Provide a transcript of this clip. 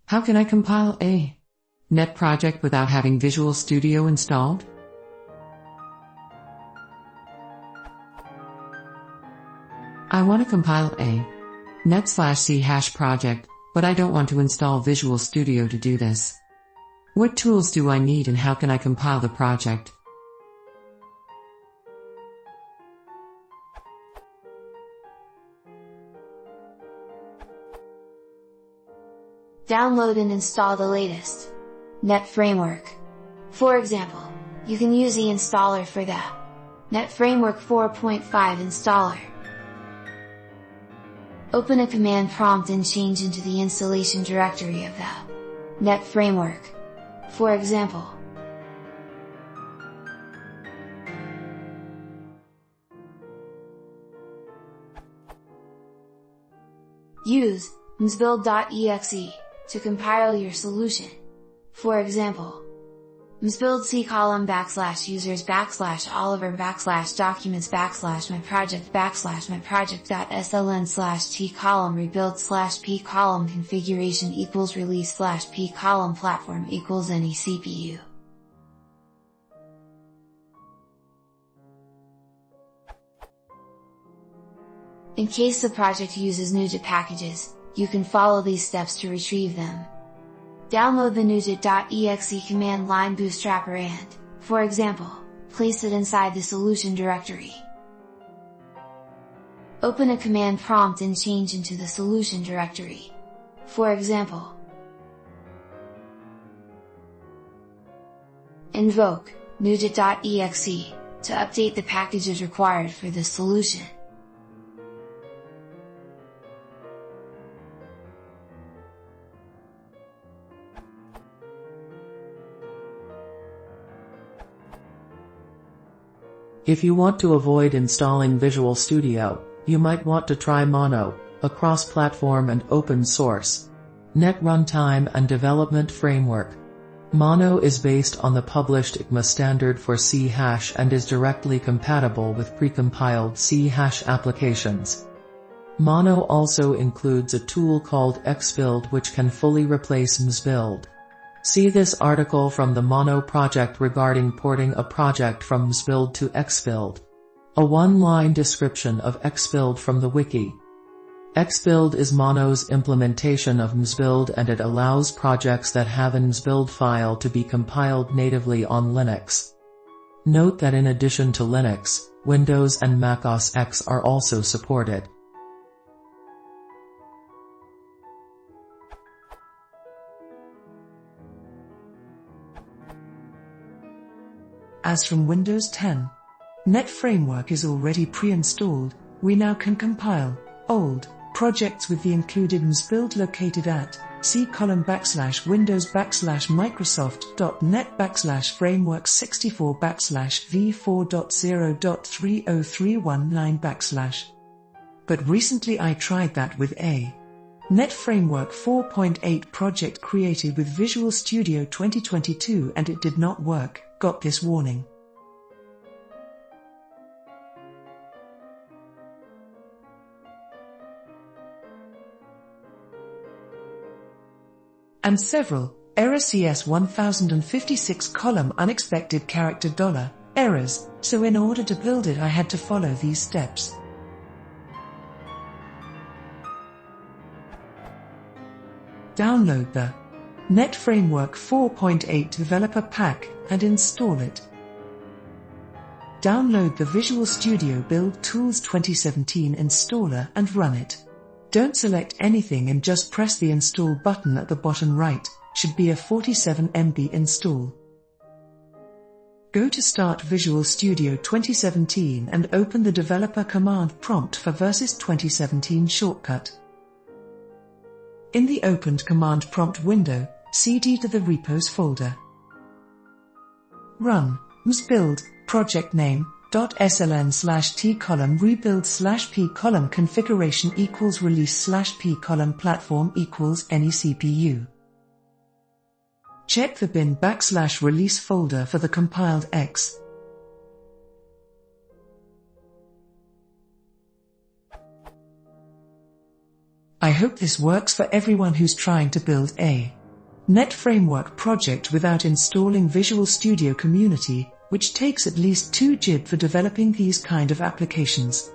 How can I compile a .NET project without having Visual Studio installed? I want to compile a .NET/C# project, but I don't want to install Visual Studio to do this. What tools do I need and how can I compile the project? Download and install the latest .NET framework. For example, you can use the installer for the .NET Framework 4.5 installer. Open a command prompt and change into the installation directory of the .NET Framework. For example, use msbuild.exe to compile your solution. For example, msbuild c:\documents/users/my project/my project.sln/t rebuild/p configuration release/p platform any CPU. In case the project uses NuGet packages, you can follow these steps to retrieve them. Download the NuGet.exe command line bootstrapper and, for example, place it inside the solution directory. Open a command prompt and change into the solution directory. For example, invoke NuGet.exe to update the packages required for this solution. If you want to avoid installing Visual Studio, you might want to try Mono, a cross-platform and open-source .NET runtime and development framework. Mono is based on the published ECMA standard for C# and is directly compatible with precompiled C# applications. Mono also includes a tool called Xbuild which can fully replace msbuild. See this article from the Mono project regarding porting a project from msbuild to Xbuild. A one-line description of Xbuild from the wiki. Xbuild is Mono's implementation of msbuild and it allows projects that have an msbuild file to be compiled natively on Linux. Note that in addition to Linux, Windows and Mac OS X are also supported. As from Windows 10, .NET Framework is already pre-installed, we now can compile old projects with the included msbuild located at c:\microsoft.net/framework64/v4.0.30319/. But recently I tried that with a .NET Framework 4.8 project created with Visual Studio 2022 and it did not work. Got this warning. And several error CS 1056 column unexpected character $errors, so in order to build it I had to follow these steps. Download the .NET Framework 4.8 Developer Pack and install it. Download the Visual Studio Build Tools 2017 installer and run it. Don't select anything and just press the install button at the bottom right, should be a 47 MB install. Go to Start Visual Studio 2017 and open the developer command prompt for Versus 2017 shortcut. In the opened command prompt window, cd to the repos folder. Run msbuild project name .sln/t rebuild/p configuration release/p platform any CPU. Check the bin/release folder for the compiled X. I hope this works for everyone who's trying to build a netframework project without installing Visual Studio Community, which takes at least 2 GB for developing these kind of applications.